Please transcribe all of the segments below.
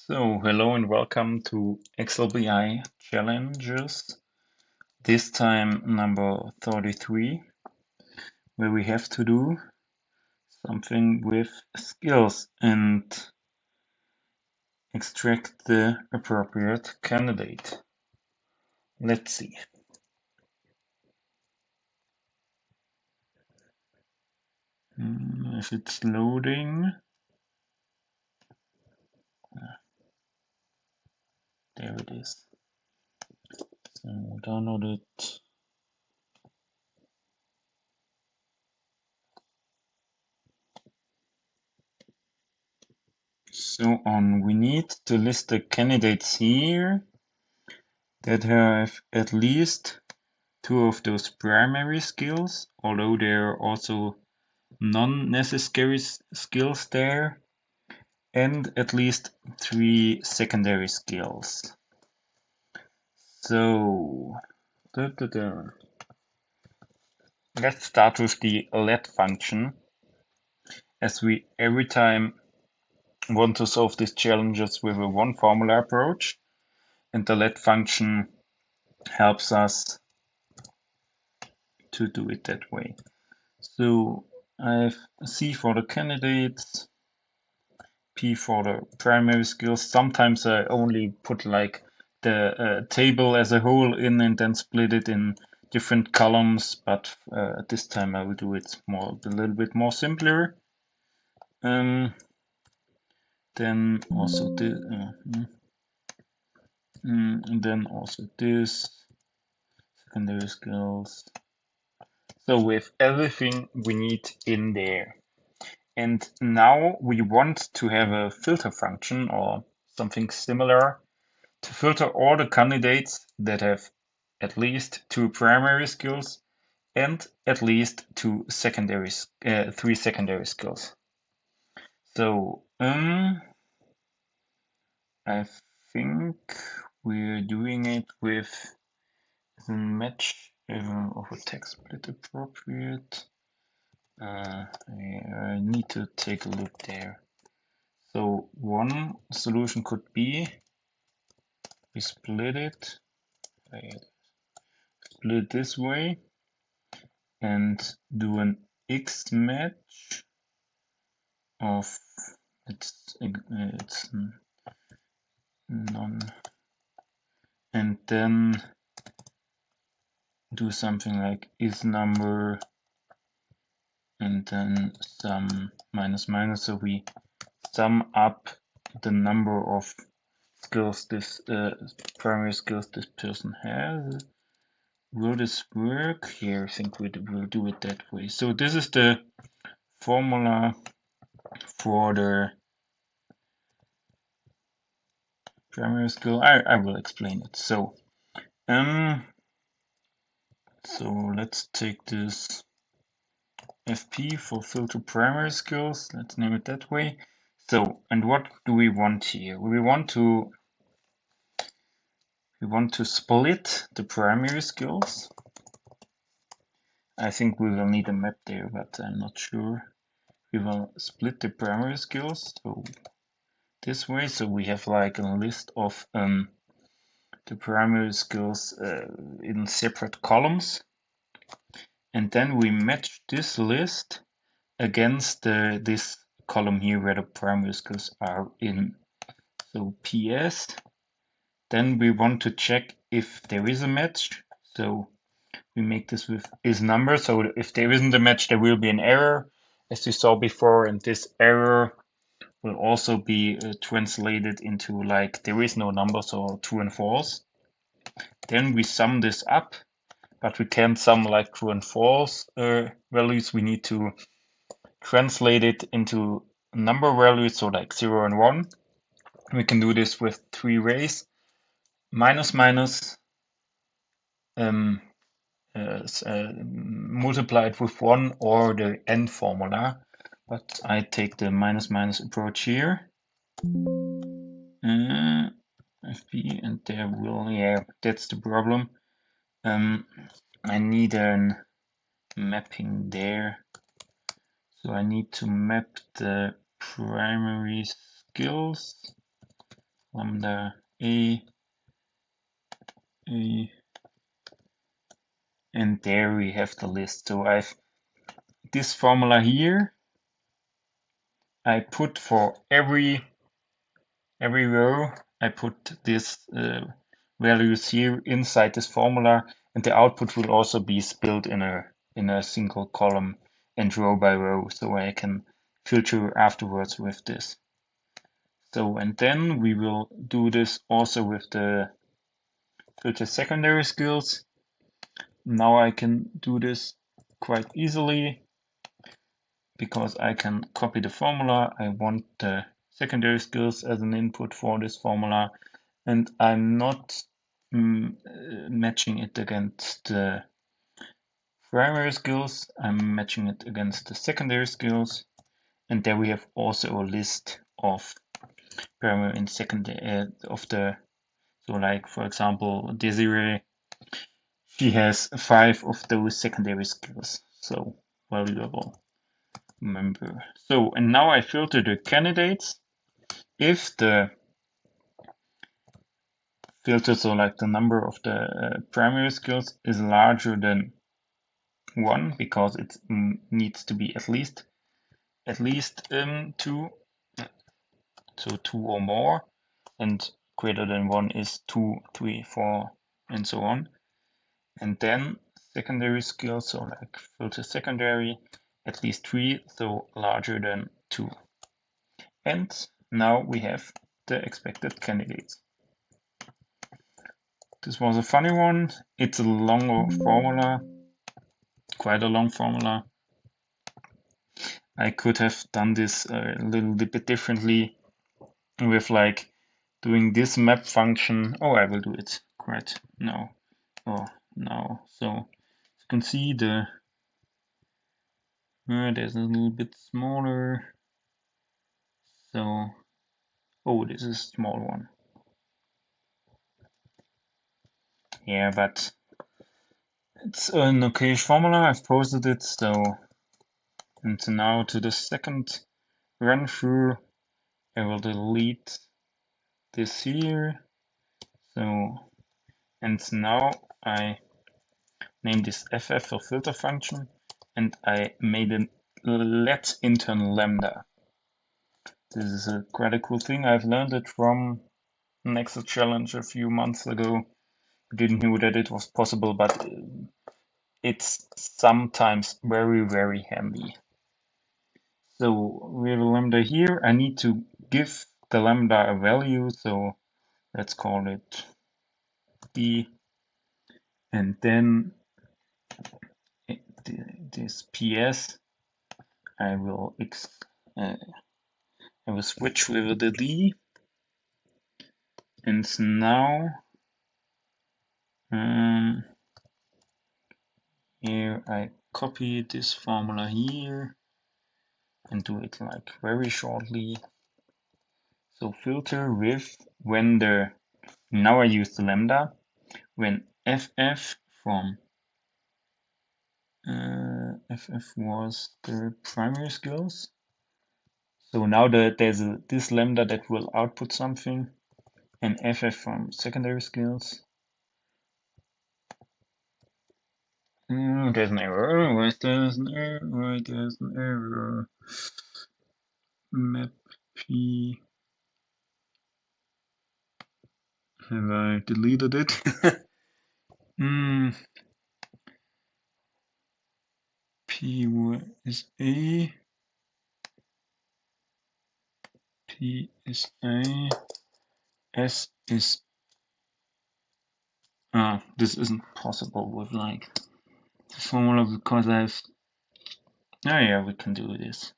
So, hello and welcome to XLBI Challenges, this time number 33, where we have to do something with skills and extract the appropriate candidate. Let's see. If it's loading. There it is. So, download it. So we need to list the candidates here that have at least two of those primary skills, although there are also non-necessary skills there, and at least three secondary skills. So, let's start with the let function, as we every time want to solve these challenges with a one formula approach, and the let function helps us to do it that way. So I have C for the candidates, P for the primary skills. Sometimes I only put like the table as a whole in and then split it in different columns, but this time I will do it a little bit more simpler. Then also this, and then also this secondary skills. So with everything we need in there. And now we want to have a filter function or something similar to filter all the candidates that have at least two primary skills and at least three secondary skills. So I think we're doing it with match of a text split appropriate. I need to take a look there. So one solution could be we split it this way and do an XMATCH of it's none, and then do something like is number and then some minus minus, so we sum up the number of skills this primary skills this person has. Will this work? Here, I think we'll do it that way. So this is the formula for the primary skill. I will explain it. So let's take this FP for filter primary skills. Let's name it that way. So, and what do we want here? We want to split the primary skills. I think we will need a map there, but I'm not sure. We will split the primary skills so this way, so we have like a list of the primary skills in separate columns, and then we match this list against this column here where the primary skills are in. So PS, then we want to check if there is a match, so we make this with is number. So if there isn't a match, there will be an error, as you saw before, and this error will also be translated into like there is no number, so true and false. Then we sum this up, but we can't sum like true and false values. We need to translate it into number values, so like 0 and 1. We can do this with three ways: minus minus, multiplied with 1, or the AND formula. But I take the minus minus approach here. FP, and there will, yeah, that's the problem. I need a mapping there. So I need to map the primary skills. lambda a, and there we have the list. So I've this formula here, I put for every row, I put this values here inside this formula, and the output will also be split in a single column and row by row, so I can filter afterwards with this. So, and then we will do this also with the filter secondary skills. Now I can do this quite easily because I can copy the formula. I want the secondary skills as an input for this formula, and I'm not matching it against the primary skills. I'm matching it against the secondary skills, and there we have also a list of primary and secondary of the. So, like for example, Desiree, she has 5 of those secondary skills, so valuable. Member. So, and now I filter the candidates. If the filter, so like the number of the primary skills is larger than 1, because it needs to be at least 2, so 2 or more, and greater than 1 is 2, 3, 4, and so on. And then secondary skills, so like filter secondary, at least 3, so larger than 2. And now we have the expected candidates. This was a funny one. It's a long formula, quite a long formula. I could have done this a little bit differently with like doing this map function. Oh, I will do it quite now. Oh, now. So you can see the there's a little bit smaller. So, oh, this is a small one. Yeah, but it's an okay formula. I've posted it. So, and now to the second run through, I will delete this here. So, and now I name this ff for filter function, and I made a let internal lambda. This is quite a cool thing. I've learned it from an Excel challenge a few months ago. I didn't know that it was possible, but it's sometimes very, very handy. So we have a lambda here. I need to give the lambda a value, so let's call it b, and then this ps I will switch with the d, and now here I copy this formula here and do it like very shortly. So filter with when the, now I use the lambda, when ff from ff was the primary skills. So now there's this lambda that will output something, and ff from secondary skills. There's an error. Why there's an error? Why there's an error? Map p. Have I deleted it? P is A. P is A. S is. This isn't possible with like the formula because I've. Oh yeah, we can do this.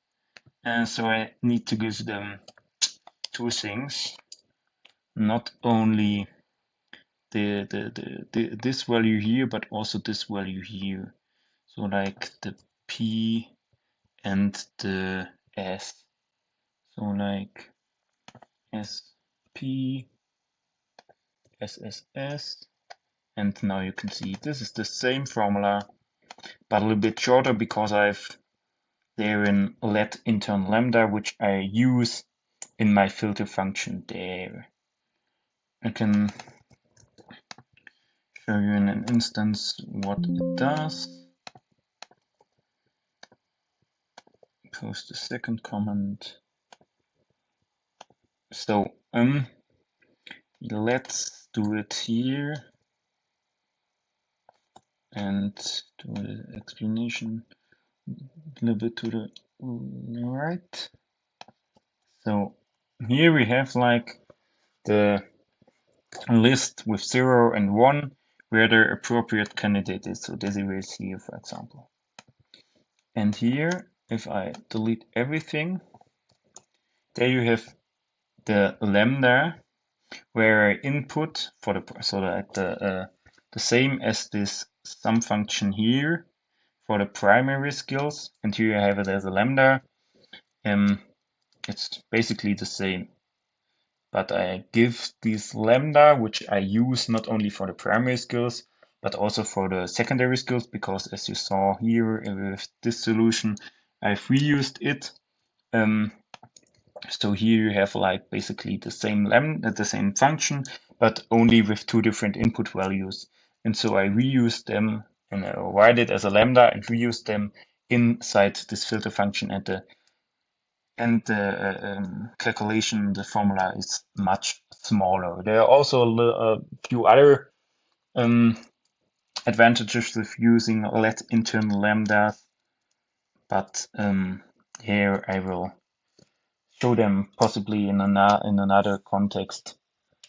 And so I need to give them two things, not only this value here, but also this value here. So like the P and the S. So like SP, SSS, and now you can see this is the same formula, but a little bit shorter because I've therein let internal lambda, which I use in my filter function there. I can show you in an instance what it does. Post the second comment. So let's do it here and do the explanation a little bit to the right. So here we have like the list with 0 and 1 where the appropriate candidate is. So this is here, for example. And here, if I delete everything, there you have the lambda where I input for the, so that the same as this sum function here for the primary skills, and here I have it as a lambda. It's basically the same, but I give this lambda, which I use not only for the primary skills, but also for the secondary skills, because as you saw here with this solution, I've reused it. So here you have like basically the same lambda, the same function, but only with two different input values. And so I reuse them and I write it as a lambda and reuse them inside this filter function, and the calculation, the formula is much smaller. There are also a few other advantages with using let internal lambdas, but here I will show them possibly in another context.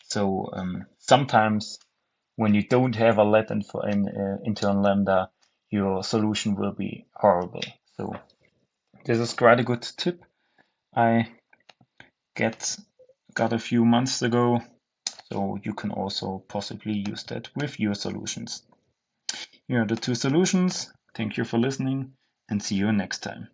So sometimes when you don't have a let internal lambda, your solution will be horrible. So this is quite a good tip I got a few months ago. So you can also possibly use that with your solutions. Here are the two solutions. Thank you for listening and see you next time.